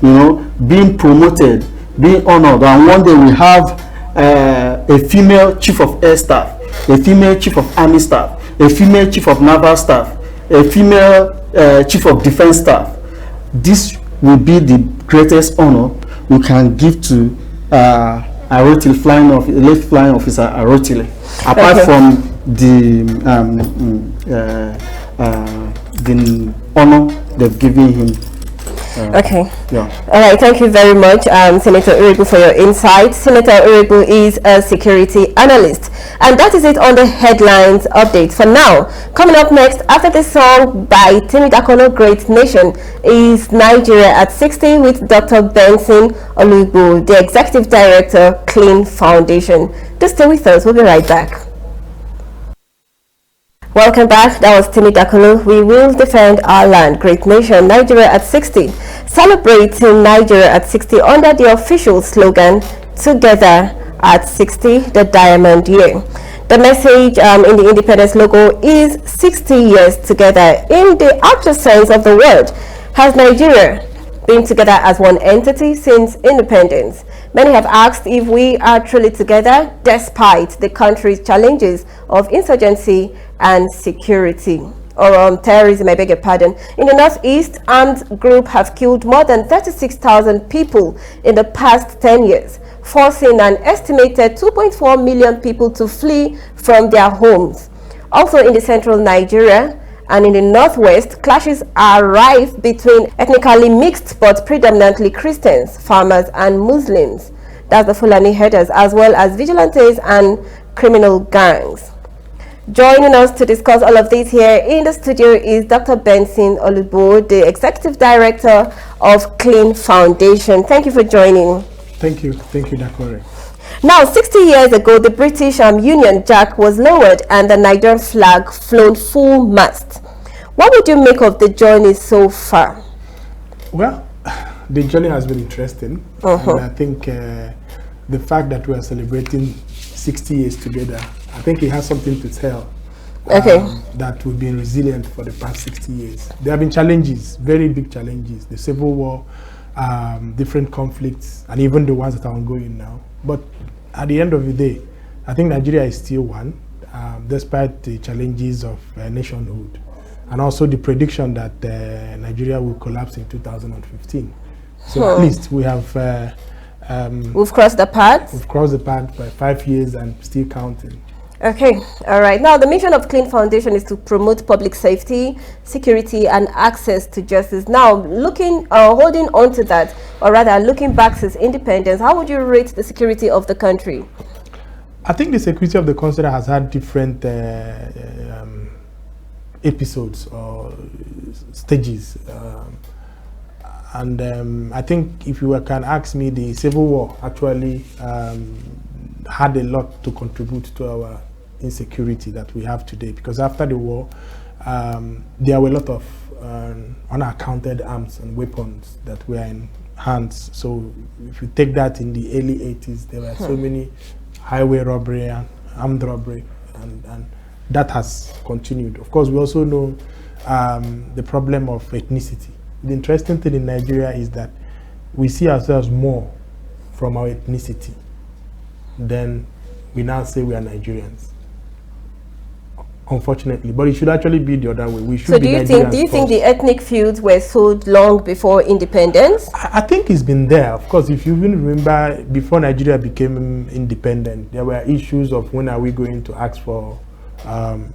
being promoted, being honored, and one day we have a female chief of air staff, a female chief of army staff, a female chief of naval staff, a female chief of defense staff. This will be the greatest honor we can give to Arotile, late flying officer Arotile, apart from the honor they've given him. Okay. Yeah. All right. Thank you very much, Senator Urigu, for your insight. Senator Urigu is a security analyst, and that is it on the headlines update for now. Coming up next, after this song by Timi Dakolo, Great Nation, is Nigeria at 60 with Dr. Benson Oluigbo, the Executive Director, Clean Foundation. Just stay with us. We'll be right back. Welcome back. That was Timi Dakolo. We will defend our land. Great Nation, Nigeria at 60. Celebrating Nigeria at 60 under the official slogan, Together at 60, the Diamond Year. The message in the Independence logo is 60 years together. In the actual sense of the word, has Nigeria been together as one entity since independence? Many have asked if we are truly together despite the country's challenges of insurgency and security, or terrorism, I beg your pardon. In the Northeast, armed groups have killed more than 36,000 people in the past 10 years, forcing an estimated 2.4 million people to flee from their homes. Also in the central Nigeria and in the northwest, clashes are rife between ethnically mixed but predominantly Christians, farmers and Muslims. That's the Fulani herders, as well as vigilantes and criminal gangs. Joining us to discuss all of this here in the studio is Dr. Benson Oluigbo, the Executive Director of Clean Foundation. Thank you for joining. Thank you, Dakore. Now, 60 years ago, the British Union Jack was lowered and the Nigerian flag flown full mast. What would you make of the journey so far? Well, the journey has been interesting. And I think the fact that we are celebrating 60 years together, I think it has something to tell. That we've been resilient for the past 60 years. There have been challenges, very big challenges, the Civil War, different conflicts, and even the ones that are ongoing now. But at the end of the day, I think Nigeria is still one, despite the challenges of nationhood, and also the prediction that Nigeria will collapse in 2015. So at least we have... we've crossed the path? We've crossed the path by 5 years and still counting. Okay, all right. Now, the mission of Clean Foundation is to promote public safety, security, and access to justice. Now, holding on to that, or rather looking back since independence, how would you rate the security of the country? I think the security of the country has had different episodes or stages. I think if you can ask me, the Civil War actually had a lot to contribute to our insecurity that we have today, because after the war there were a lot of unaccounted arms and weapons that were in hands. So if you take that in the early 80s, there were so many highway robbery and armed robbery, and that has continued. Of course, we also know the problem of ethnicity. The interesting thing in Nigeria is that we see ourselves more from our ethnicity than we now say we are Nigerians, unfortunately. But it should actually be the other way. We should. So do you think the ethnic feuds were sowed long before independence? I think it's been there. Of course, if you even remember, before Nigeria became independent, there were issues of when are we going to ask for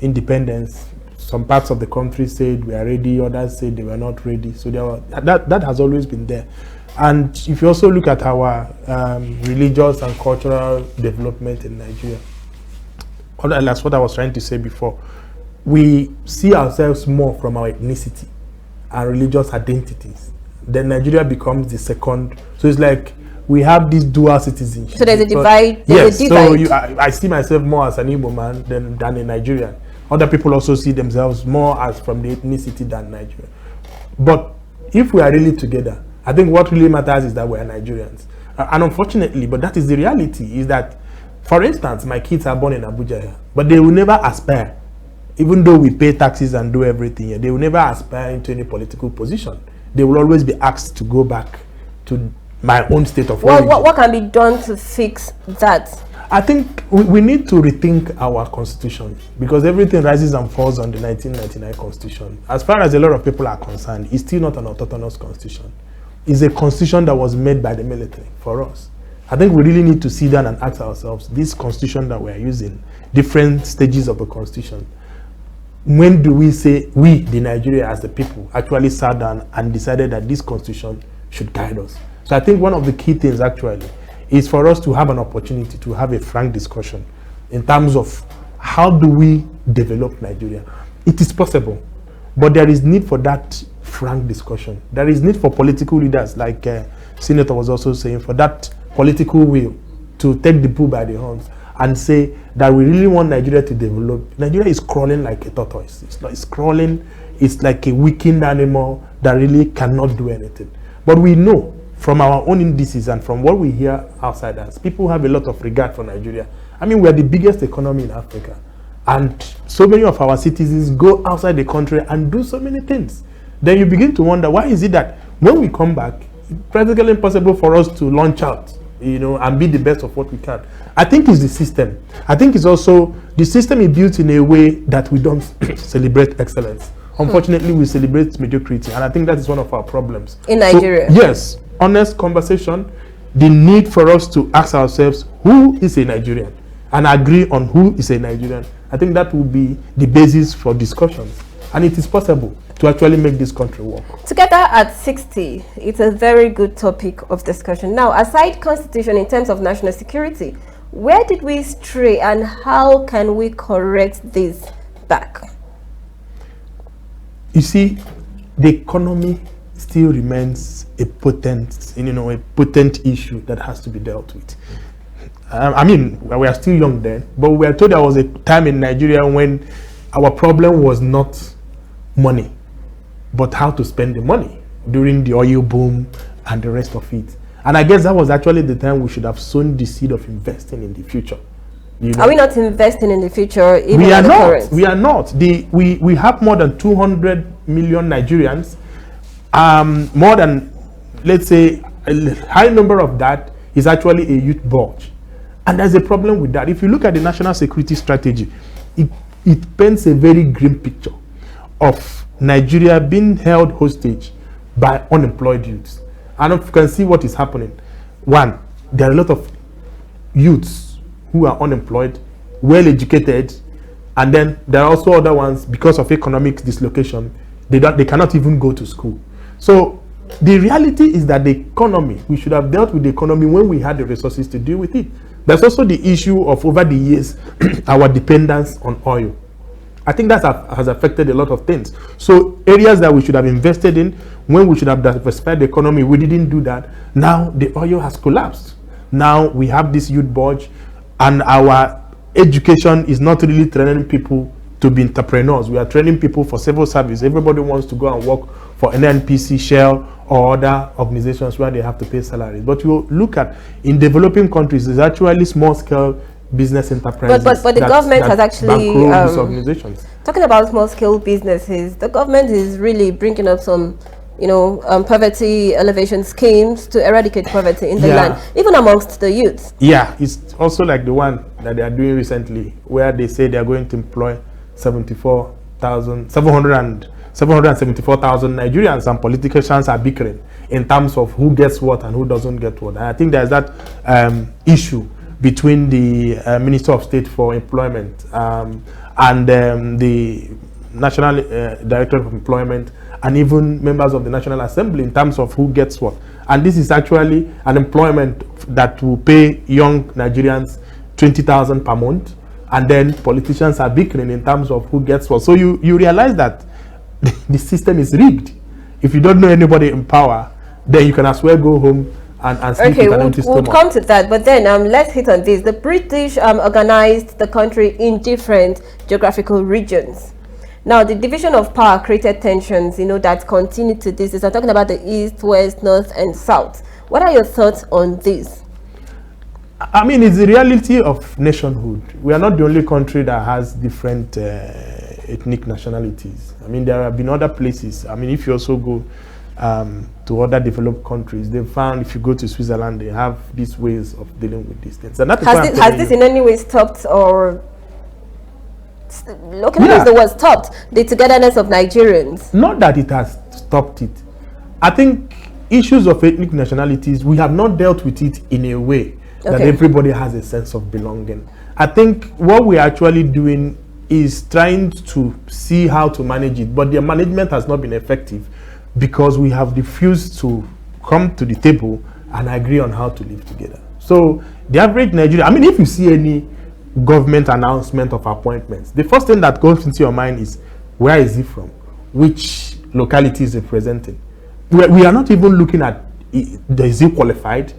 independence. Some parts of the country said we are ready, others said they were not ready. So that has always been there. And if you also look at our religious and cultural development in Nigeria, that's what I was trying to say before. We see ourselves more from our ethnicity and religious identities. Then Nigeria becomes the second. So it's like we have this dual citizenship. So there's a divide. Yes. So I see myself more as an Igbo man than a Nigerian. Other people also see themselves more as from the ethnicity than Nigeria. But if we are really together, I think what really matters is that we are Nigerians. And unfortunately, but that is the reality, is that, for instance, my kids are born in Abuja, but they will never aspire, even though we pay taxes and do everything here, they will never aspire into any political position. They will always be asked to go back to my own state of origin. What can be done to fix that? I think we need to rethink our constitution, because everything rises and falls on the 1999 constitution. As far as a lot of people are concerned, it's still not an autonomous constitution. It's a constitution that was made by the military for us. I think we really need to sit down and ask ourselves, this constitution that we're using, different stages of the constitution, when do we say we, the Nigeria as the people, actually sat down and decided that this constitution should guide us? So I think one of the key things actually is for us to have an opportunity to have a frank discussion in terms of how do we develop Nigeria. It is possible, but there is need for that frank discussion. There is need for political leaders, like Senator was also saying, for that political will to take the bull by the horns and say that we really want Nigeria to develop. Nigeria is crawling like a tortoise. It's crawling. It's like a weakened animal that really cannot do anything. But we know from our own indices and from what we hear outsiders, people have a lot of regard for Nigeria. I mean, we are the biggest economy in Africa. And so many of our citizens go outside the country and do so many things. Then you begin to wonder, why is it that when we come back, it's practically impossible for us to launch out, and be the best of what we can. I think it's the system. I think it's also, the system is built in a way that we don't celebrate excellence. Unfortunately, we celebrate mediocrity, and I think that is one of our problems. In Nigeria? So, yes, honest conversation, the need for us to ask ourselves, who is a Nigerian? And agree on who is a Nigerian. I think that will be the basis for discussions. And it is possible to actually make this country work. Together at 60, it's a very good topic of discussion. Now, aside constitution in terms of national security, where did we stray and how can we correct this back? You see, the economy still remains a potent, a potent issue that has to be dealt with. I mean, we are still young then, but we are told there was a time in Nigeria when our problem was not money, but how to spend the money during the oil boom and the rest of it. And I guess that was actually the time we should have sown the seed of investing in the future. Are we not investing in the future? Even we are the not. current? We are not. We have more than 200 million Nigerians. More than, let's say, a high number of that is actually a youth bulge. And there's a problem with that. If you look at the national security strategy, it paints a very grim picture of Nigeria being held hostage by unemployed youths. And if you can see what is happening. One, there are a lot of youths who are unemployed, well educated, and then there are also other ones, because of economic dislocation, they cannot even go to school. So the reality is that the economy, we should have dealt with the economy when we had the resources to deal with it. There's also the issue of, over the years, our dependence on oil. I think that has affected a lot of things. So areas that we should have invested in, when we should have diversified the economy, we didn't do that. Now the oil has collapsed. Now we have this youth bulge, and our education is not really training people to be entrepreneurs. We are training people for civil service. Everybody wants to go and work for NNPC, Shell, or other organizations where they have to pay salaries. But you look at, in developing countries, there's actually small-scale business enterprises. But the government has actually these organizations. Talking about small-scale businesses, the government is really bringing up some, poverty elevation schemes to eradicate poverty in the land, even amongst the youth. Yeah, it's also like the one that they are doing recently, where they say they are going to employ 774,000 Nigerians, and politicians are bickering in terms of who gets what and who doesn't get what. And I think there's that issue between the Minister of State for Employment and the National Director of Employment, and even members of the National Assembly, in terms of who gets what. And this is actually an employment that will pay young Nigerians 20,000 per month, and then politicians are bickering in terms of who gets what. So you realize that the system is rigged. If you don't know anybody in power, then you can as well go home and sleep with an empty stomach. We'll come to that, but then let's hit on this. The British organized the country in different geographical regions. Now, the division of power created tensions, that continue to this. I'm talking about the East, West, North, and South. What are your thoughts on this? I mean, it's the reality of nationhood. We are not the only country that has different ethnic nationalities. I mean, there have been other places. I mean, if you also go to other developed countries. They found if you go to Switzerland, they have these ways of dealing with these things. And that is has this in any way stopped or looking at the word stopped the togetherness of Nigerians? Not that it has stopped it. I think issues of ethnic nationalities, we have not dealt with it in a way that everybody has a sense of belonging. I think what we're actually doing is trying to see how to manage it, but the management has not been effective because we have refused to come to the table and agree on how to live together. So the average Nigerian, I mean, if you see any government announcement of appointments, the first thing that goes into your mind is, where is he from? Which locality is representing? We are not even looking at, is he qualified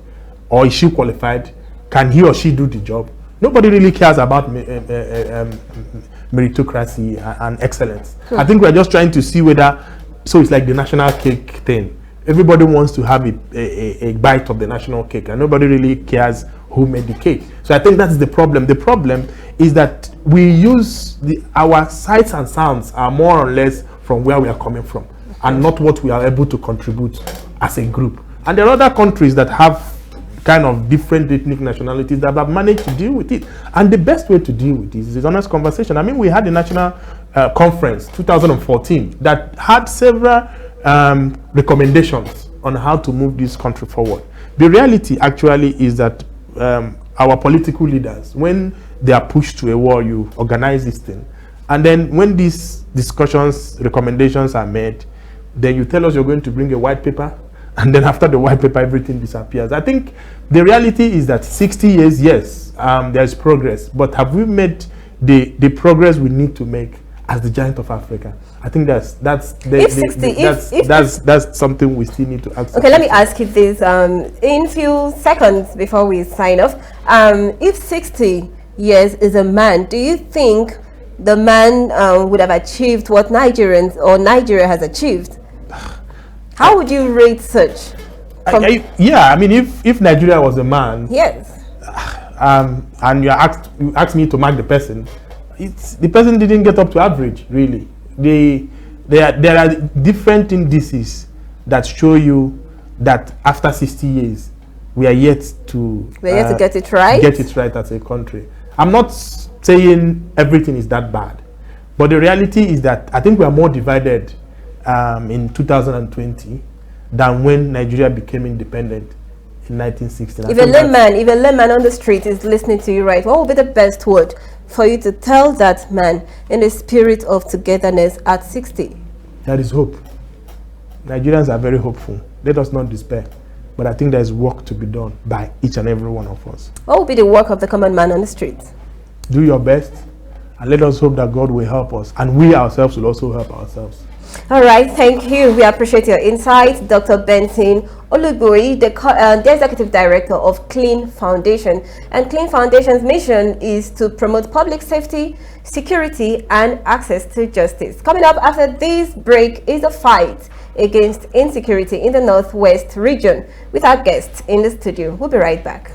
or is she qualified? Can he or she do the job? Nobody really cares about meritocracy and excellence. I think we're just trying to see whether, so it's like the national cake thing. Everybody wants to have a bite of the national cake, and nobody really cares who made the cake. So I think that's the problem. The problem is that we use our sights and sounds are more or less from where we are coming from, and not what we are able to contribute as a group. And there are other countries that have kind of different ethnic nationalities that have managed to deal with it. And the best way to deal with this is honest conversation. I mean, we had a national conference 2014 that had several recommendations on how to move this country forward. The reality actually is that our political leaders, when they are pushed to a wall, you organize this thing. And then when these discussions, recommendations are made, then you tell us you're going to bring a white paper, and then after the white paper, everything disappears. I think the reality is that 60 years, yes, there's progress, but have we made the progress we need to make as the giant of Africa? I think that's something we still need to ask. Okay, let me ask you this in few seconds before we sign off. If 60 years is a man, do you think the man would have achieved what Nigerians or Nigeria has achieved? How would you rate such? Yeah, I mean, if Nigeria was a man, yes, and you asked me to mark the person, the person didn't get up to average, really. There are different indices that show you that after 60 years, we are yet to get it right. Get it right as a country. I'm not saying everything is that bad, but the reality is that I think we are more divided in 2020 than when Nigeria became independent in 1960. If a layman on the street is listening to you, right, what would be the best word for you to tell that man in the spirit of togetherness at 60? There is hope. Nigerians are very hopeful. Let us not despair. But I think there is work to be done by each and every one of us. What will be the work of the common man on the street? Do your best, and let us hope that God will help us, and we ourselves will also help ourselves. All right, thank you. We appreciate your insights, Dr. Benson Oluboyi, the Executive Director of Clean Foundation. And Clean Foundation's mission is to promote public safety, security, and access to justice. Coming up after this break is a fight against insecurity in the Northwest region with our guests in the studio. We'll be right back.